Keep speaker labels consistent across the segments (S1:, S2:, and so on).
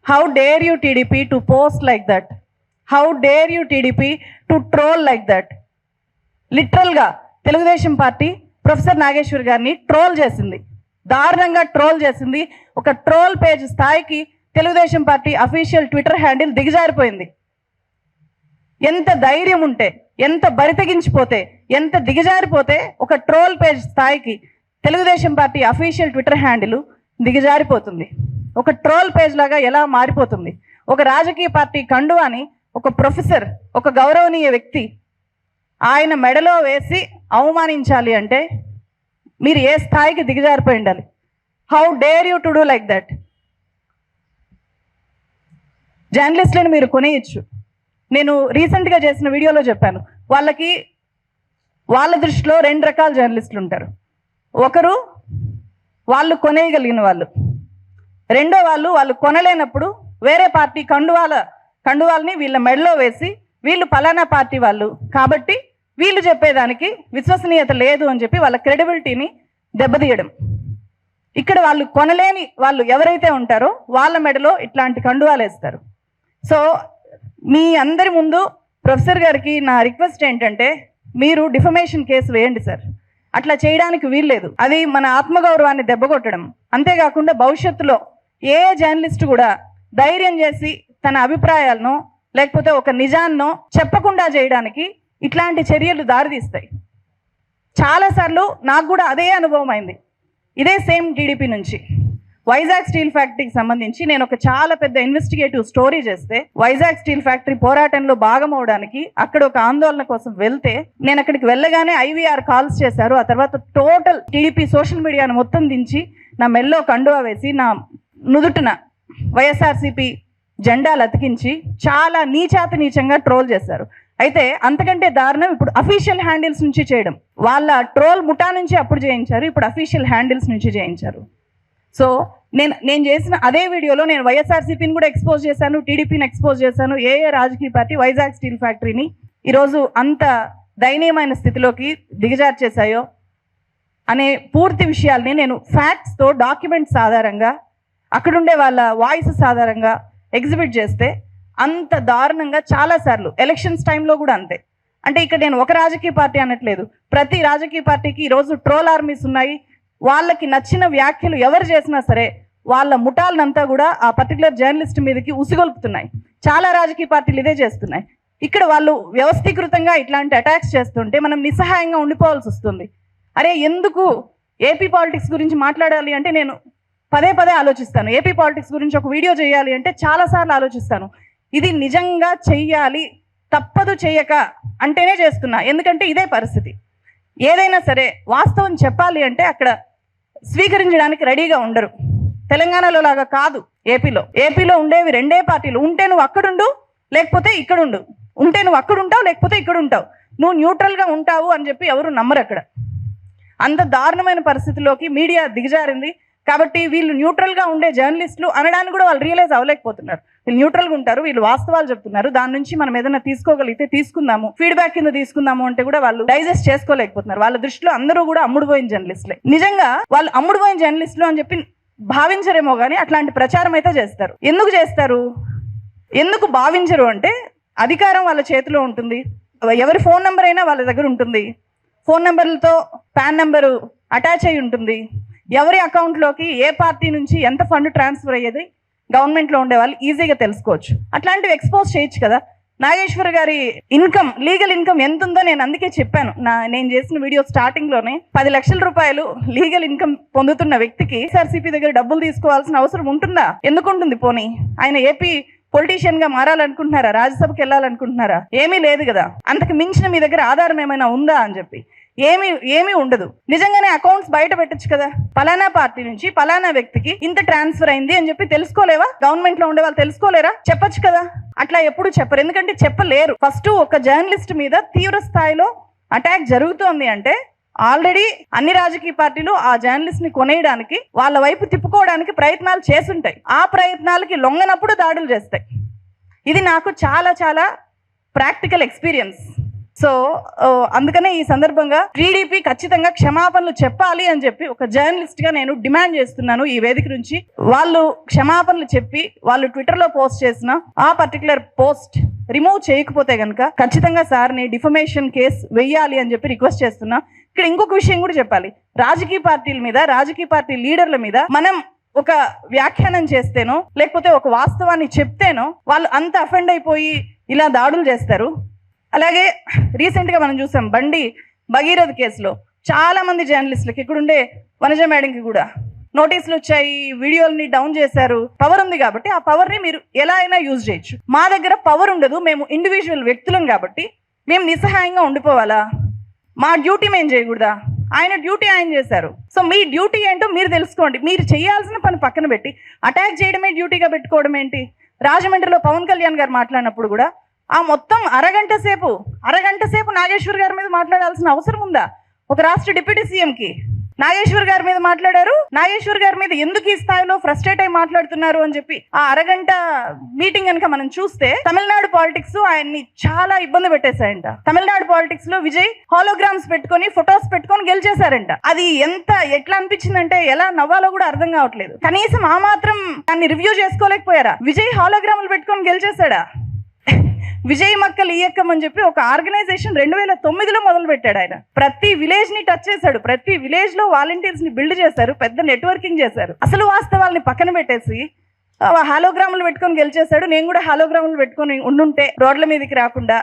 S1: How dare you TDP to post like that? How dare you TDP to troll like that? లిటరల్గా Telugu Desam party professor Nageshwar గారిని troll చేసింది, దారుణంగా troll చేసింది. ఒక troll page స్థాయికి Telugu Desam party official Twitter handle దిగజారిపోయింది. ఎంత ధైర్యం ఉంటే, ఎంత బరితెగించిపోతే, ఎంత దిగజారిపోతే ఒక ట్రోల్ పేజ్ స్థాయికి Telugu Desam party official Twitter handle దిగజారిపోతుంది. ఒక ట్రోల్ పేజ్ లాగా ఎలా మారిపోతుంది? ఒక రాజకీయ పార్టీ కండువాని ఒక ప్రొఫెసర్, ఒక గౌరవనీయ వ్యక్తి ఆయన మెడలో వేసి అవమానించాలి అంటే మీరు ఏ స్థాయికి దిగజారిపోయి ఉండాలి? How dare you to do like that? జర్నలిస్టులను మీరు కొనేయచ్చు. నేను రీసెంట్గా చేసిన వీడియోలో చెప్పాను, వాళ్ళ దృష్టిలో 2 రకాల జర్నలిస్టులు ఉంటారు. ఒకరు వాళ్ళు కొనేయగలిగిన వాళ్ళు, రెండో వాళ్ళు కొనలేనప్పుడు వేరే పార్టీ కండువాలని వీళ్ళ మెడలో వేసి వీళ్ళు ఫలానా పార్టీ వాళ్ళు కాబట్టి వీళ్ళు చెప్పేదానికి విశ్వసనీయత లేదు అని చెప్పి వాళ్ళ క్రెడిబిలిటీని దెబ్బతీయడం. ఇక్కడ వాళ్ళు కొనలేని వాళ్ళు ఎవరైతే ఉంటారో వాళ్ళ మెడలో ఇట్లాంటి కండువాలు వేస్తారు. సో మీ అందరి ముందు ప్రొఫెసర్ గారికి నా రిక్వెస్ట్ ఏంటంటే, మీరు డిఫమేషన్ కేసు వేయండి సార్. అట్లా చేయడానికి వీల్లేదు. అది మన ఆత్మగౌరవాన్ని దెబ్బకొట్టడం. అంతేకాకుండా భవిష్యత్తులో ఏ జర్నలిస్ట్ కూడా ధైర్యం చేసి తన అభిప్రాయాలను లేకపోతే ఒక నిజాన్నో చెప్పకుండా చేయడానికి ఇట్లాంటి చర్యలు దారితీస్తాయి. చాలాసార్లు నాకు కూడా అదే అనుభవం అయింది. ఇదే సేమ్ టీడీపీ నుంచి వైజాగ్ స్టీల్ ఫ్యాక్టరీకి సంబంధించి నేను ఒక చాలా పెద్ద ఇన్వెస్టిగేటివ్ స్టోరీ చేస్తే, వైజాగ్ స్టీల్ ఫ్యాక్టరీ పోరాటంలో భాగం అవడానికి అక్కడ ఒక ఆందోళన కోసం వెళ్తే, నేను అక్కడికి వెళ్ళగానే IVR కాల్స్ చేశారు. ఆ తర్వాత టోటల్ టీడీపీ సోషల్ మీడియాను మొత్తం దించి నా మెల్లో కండువా వేసి నా నుదుటిన వైఎస్ఆర్సీపీ జెండాలు అతికించి చాలా నీచంగా ట్రోల్ చేశారు. అయితే అంతకంటే దారుణం ఇప్పుడు అఫీషియల్ హ్యాండిల్స్ నుంచి చేయడం. వాళ్ళ ట్రోల్ ముఠా నుంచి అప్పుడు చేయించారు, ఇప్పుడు అఫీషియల్ హ్యాండిల్స్ నుంచి చేయించారు. సో నేను చేసిన అదే వీడియోలో నేను వైఎస్ఆర్సీపీని కూడా ఎక్స్పోజ్ చేశాను, టీడీపీని ఎక్స్పోజ్ చేశాను. ఏ రాజకీయ పార్టీ వైజాగ్ స్టీల్ ఫ్యాక్టరీని ఈరోజు అంత దయనీయమైన స్థితిలోకి దిగజార్చేశాయో అనే పూర్తి విషయాల్ని నేను ఫ్యాక్ట్స్తో, డాక్యుమెంట్స్ ఆధారంగా, అక్కడుండే వాళ్ళ వాయిసెస్ ఆధారంగా ఎగ్జిబిట్ చేస్తే అంత దారుణంగా చాలాసార్లు ఎలక్షన్స్ టైంలో కూడా అంతే. అంటే ఇక్కడ నేను ఒక రాజకీయ పార్టీ అనట్లేదు, ప్రతి రాజకీయ పార్టీకి ఈరోజు ట్రోల్ ఆర్మీస్ ఉన్నాయి. వాళ్ళకి నచ్చిన వ్యాఖ్యలు ఎవరు చేసినా సరే వాళ్ళ ముఠాలనంతా కూడా ఆ పర్టికులర్ జర్నలిస్ట్ మీదకి ఉసిగొల్పుతున్నాయి. చాలా రాజకీయ పార్టీలు ఇదే చేస్తున్నాయి. ఇక్కడ వాళ్ళు వ్యవస్థీకృతంగా ఇట్లాంటి అటాక్స్ చేస్తుంటే మనం నిస్సహాయంగా ఉండిపోవాల్సి వస్తుంది. అరే ఎందుకు ఏపీ పాలిటిక్స్ గురించి మాట్లాడాలి అంటే నేను పదే ఆలోచిస్తాను. ఏపీ పాలిటిక్స్ గురించి ఒక వీడియో చేయాలి అంటే చాలాసార్లు ఆలోచిస్తాను. ఇది నిజంగా చెయ్యాలి, తప్పదు చేయక అంటేనే చేస్తున్నా. ఎందుకంటే ఇదే పరిస్థితి. ఏదైనా సరే వాస్తవం చెప్పాలి అంటే అక్కడ స్వీకరించడానికి రెడీగా ఉండరు. తెలంగాణలో లాగా కాదు. ఏపీలో ఉండేవి 2 పార్టీలు. ఉంటే నువ్వు అక్కడుండు, లేకపోతే ఇక్కడుండు. ఉంటే నువ్వు అక్కడ ఉంటావు, లేకపోతే ఇక్కడ ఉంటావు. నువ్వు న్యూట్రల్గా ఉంటావు అని చెప్పి ఎవరు నమ్మరు అక్కడ. అంత దారుణమైన పరిస్థితిలోకి మీడియా దిగజారింది. కాబట్టి వీళ్ళు న్యూట్రల్గా ఉండే జర్నలిస్టులు అనడానికి కూడా వాళ్ళు రియలైజ్ అవ్వలేకపోతున్నారు. వీళ్ళు న్యూట్రల్గా ఉంటారు, వీళ్ళు వాస్తవాలు చెప్తున్నారు, దాని నుంచి మనం ఏదైనా తీసుకోగలిగితే తీసుకుందాము, ఫీడ్బ్యాక్ కింద తీసుకుందాము అంటే కూడా వాళ్ళు డైజెస్ట్ చేసుకోలేకపోతున్నారు. వాళ్ళ దృష్టిలో అందరూ కూడా అమ్ముడుపోయిన జర్నలిస్టులే. నిజంగా వాళ్ళు అమ్ముడుపోయిన జర్నలిస్టులు అని చెప్పి భావించరేమో కానీ అట్లాంటి ప్రచారం అయితే చేస్తారు. ఎందుకు చేస్తారు, ఎందుకు భావించరు అంటే అధికారం వాళ్ళ చేతిలో ఉంటుంది. ఎవరి ఫోన్ నెంబర్ అయినా వాళ్ళ దగ్గర ఉంటుంది. ఫోన్ నెంబర్లతో పాన్ నెంబరు అటాచ్ అయి ఉంటుంది. ఎవరి అకౌంట్లోకి ఏ పార్టీ నుంచి ఎంత ఫండ్ ట్రాన్స్ఫర్ అయ్యేది గవర్నమెంట్లో ఉండే వాళ్ళు ఈజీగా తెలుసుకోవచ్చు. అట్లాంటివి ఎక్స్పోజ్ చేయొచ్చు కదా. నాగేశ్వర్ గారి ఇన్కమ్, లీగల్ ఇన్కమ్ ఎంత ఉందో నేను అందుకే చెప్పాను. నేను చేసిన వీడియో స్టార్టింగ్లోనే 10 లక్షల రూపాయలు లీగల్ ఇన్కమ్ పొందుతున్న వ్యక్తికి SRCP దగ్గర డబ్బులు తీసుకోవాల్సిన అవసరం ఉంటుందా? ఎందుకు ఉంటుంది? పోనీ ఆయన ఏపీ పొలిటీషియన్గా మారాలనుకుంటున్నారా? రాజ్యసభకి వెళ్ళాలనుకుంటున్నారా? ఏమీ లేదు కదా. అంతకు మించిన మీ దగ్గర ఆధారం ఏమైనా ఉందా అని చెప్పి ఏమీ ఉండదు. నిజంగానే అకౌంట్స్ బయట పెట్టచ్చు కదా. పలానా పార్టీ నుంచి పలానా వ్యక్తికి ఇంత ట్రాన్స్ఫర్ అయింది అని చెప్పి తెలుసుకోలేవా? గవర్నమెంట్ లో ఉండే వాళ్ళు తెలుసుకోలేరా? చెప్పచ్చు కదా. అట్లా ఎప్పుడు చెప్పరు, ఎందుకంటే చెప్పలేరు. ఫస్ట్ ఒక జర్నలిస్ట్ మీద తీవ్ర స్థాయిలో అటాక్ జరుగుతోంది అంటే ఆల్రెడీ అన్ని రాజకీయ పార్టీలు ఆ జర్నలిస్ట్ ని కొనేయడానికి, వాళ్ళ వైపు తిప్పుకోవడానికి ప్రయత్నాలు చేసుంటాయి. ఆ ప్రయత్నాలకి లొంగనప్పుడు దాడులు చేస్తాయి. ఇది నాకు చాలా ప్రాక్టికల్ ఎక్స్పీరియన్స్. సో అందుకనే ఈ సందర్భంగా టీడీపీ ఖచ్చితంగా క్షమాపణలు చెప్పాలి అని చెప్పి ఒక జర్నలిస్ట్ గా నేను డిమాండ్ చేస్తున్నాను ఈ వేదిక నుంచి. వాళ్ళు క్షమాపణలు చెప్పి వాళ్ళు ట్విట్టర్ లో పోస్ట్ చేసిన ఆ పర్టికులర్ పోస్ట్ రిమూవ్ చేయకపోతే కనుక ఖచ్చితంగా సార్ని డిఫమేషన్ కేసు వెయ్యాలి అని చెప్పి రిక్వెస్ట్ చేస్తున్నా. ఇక్కడ ఇంకొక విషయం కూడా చెప్పాలి. రాజకీయ పార్టీల మీద, రాజకీయ పార్టీ లీడర్ల మీద మనం ఒక వ్యాఖ్యానం చేస్తేనో లేకపోతే ఒక వాస్తవాన్ని చెప్తేనో వాళ్ళు అంత అఫెండ్ అయిపోయి ఇలా దాడులు చేస్తారు. అలాగే రీసెంట్గా మనం చూసాం బండి భగీరథ్ కేసులో చాలా మంది జర్నలిస్టులకి, ఇక్కడుండే వనజ మేడంకి కూడా నోటీసులు వచ్చాయి, వీడియోల్ని డౌన్ చేశారు. పవర్ ఉంది కాబట్టి ఆ పవర్ని మీరు ఎలా అయినా యూజ్ చేయొచ్చు. మా దగ్గర పవర్ ఉండదు, మేము ఇండివిజువల్ వ్యక్తులం కాబట్టి మేము నిస్సహాయంగా ఉండిపోవాలా? మా డ్యూటీ మేము చేయకూడదా? ఆయన డ్యూటీ ఆయన చేశారు. సో మీ డ్యూటీ ఏంటో మీరు తెలుసుకోండి. మీరు చేయాల్సిన పని పక్కన పెట్టి అటాక్ చేయడమే డ్యూటీగా పెట్టుకోవడం ఏంటి? రాజమండ్రిలో పవన్ కళ్యాణ్ గారు మాట్లాడినప్పుడు కూడా ఆ మొత్తం అరగంట సేపు నాగేశ్వర్ గారి మీద మాట్లాడాల్సిన అవసరం ఉందా? ఒక రాష్ట్ర డిప్యూటీ సీఎంకి నాగేశ్వర్ గారి మీద మాట్లాడారు. నాగేశ్వర్ గారి మీద ఎందుకు ఈ స్థాయిలో ఫ్రస్ట్రేట్ అయి మాట్లాడుతున్నారు అని చెప్పి ఆ అరగంట మీటింగ్ కనుక మనం చూస్తే తమిళనాడు పాలిటిక్స్ ఆయన్ని చాలా ఇబ్బంది పెట్టేశాయంట. తమిళనాడు పాలిటిక్స్ లో విజయ్ హాలోగ్రామ్స్ పెట్టుకొని ఫొటోస్ పెట్టుకొని గెలిచేశారంట. అది ఎట్లా అనిపించిందంటే ఎలా నవ్వాలో కూడా అర్థం కావట్లేదు. కనీసం ఆ మాత్రం దాన్ని రివ్యూ చేసుకోలేకపోయారా? విజయ్ హాలోగ్రాములు పెట్టుకొని గెలిచేశాడా? విజయ్ మక్కల్ ఈయక్కం అని చెప్పి ఒక ఆర్గనైజేషన్ 2009లో మొదలు పెట్టాడు ఆయన. ప్రతి విలేజ్ ని టచ్ చేశాడు, ప్రతి విలేజ్ లో వాలంటీర్స్ ని బిల్డ్ చేశారు, పెద్ద నెట్వర్కింగ్ చేశారు. అసలు వాస్తవాల్ని పక్కన పెట్టేసి హాలోగ్రాములు పెట్టుకొని గెలిచేశాడు. నేను కూడా హాలోగ్రాములు పెట్టుకొని ఉండుంటే రోడ్ల మీదకి రాకుండా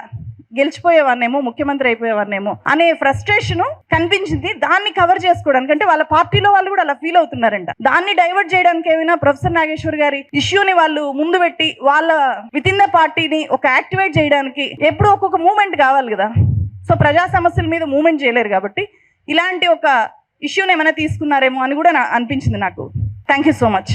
S1: గెలిచిపోయేవాన్నేమో, ముఖ్యమంత్రి అయిపోయేవాన్నేమో అనే ఫ్రస్ట్రేషన్ కనిపించింది. దాన్ని కవర్ చేసుకోవడానికి, అంటే వాళ్ళ పార్టీలో వాళ్ళు కూడా అలా ఫీల్ అవుతున్నారంట. దాన్ని డైవర్ట్ చేయడానికి ఏమైనా ప్రొఫెసర్ నాగేశ్వర్ గారి ఇష్యూని వాళ్ళు ముందు పెట్టి వాళ్ళ విత్ ఇన్ ద పార్టీని ఒక యాక్టివేట్ చేయడానికి ఎప్పుడు ఒక్కొక్క మూమెంట్ కావాలి కదా. సో ప్రజా సమస్యల మీద మూమెంట్ చేయలేరు కాబట్టి ఇలాంటి ఒక ఇష్యూని ఏమైనా తీసుకున్నారేమో అని కూడా అనిపించింది నాకు. Thank you so much.